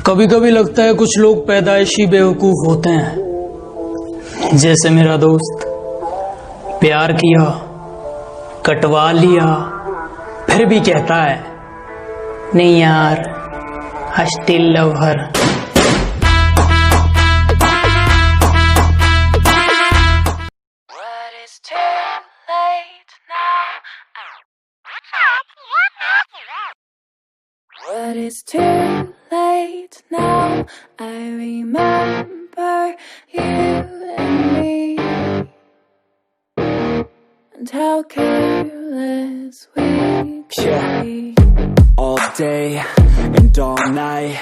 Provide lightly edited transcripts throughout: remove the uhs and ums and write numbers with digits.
कभी कभी लगता है कुछ लोग पैदाइशी बेवकूफ होते हैं। जैसे मेरा दोस्त, प्यार किया, कटवा लिया, फिर भी कहता है नहीं यार, I still love her. But it's too late now. I remember you and me, and how careless we could be. All day and all night,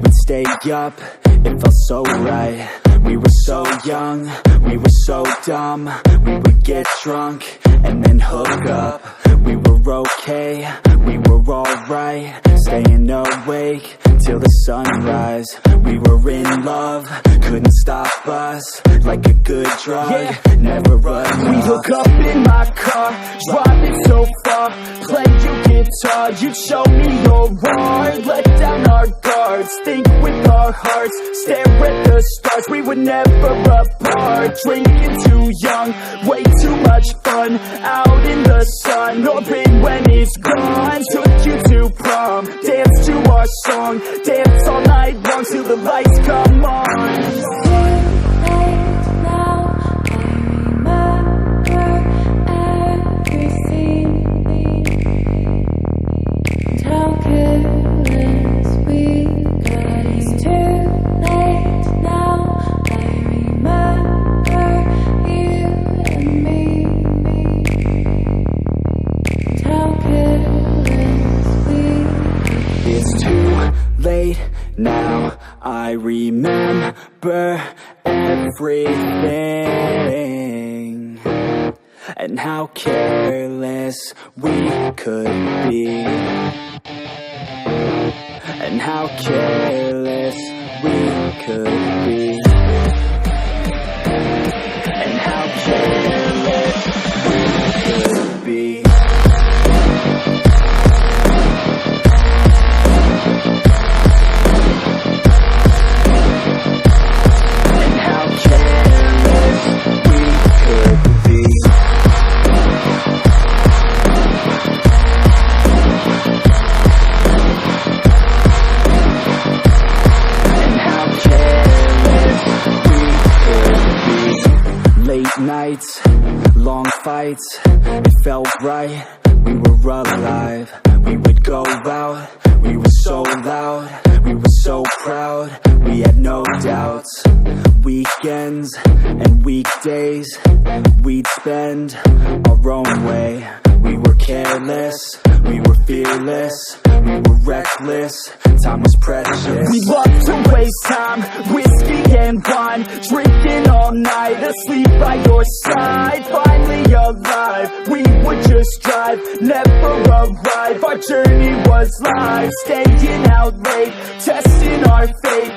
we'd stay up, it felt so right. We were so young, we were so dumb. We would get drunk and then hook up. We were okay, we were alright, staying awake till the sunrise. We were in love, couldn't stop us, like a good drug, never run. We hook up in my car, driving so far, play you guitar, you show me your heart, let down our guards, think with our hearts, stare at the stars. We were never apart, drinking too young, way too much fun, out in the sun, hoping when it's gone. Took you to prom, dance to our song, dance all night long till the lights come on. Now I remember everything, and how careless we could be, and how careless we could be, and how careless we could be. Nights, long fights, it felt right, we were alive. We would go out, we were so loud, we were so proud, we had no doubts. Weekends and weekdays, we'd spend our own way. We were careless, we were fearless, we were reckless, time was precious. We loved to waste time, whiskey and wine, drinking all night, asleep by your side. Finally alive, we would just drive, never arrive. Our journey was live, staying out late, testing our fate.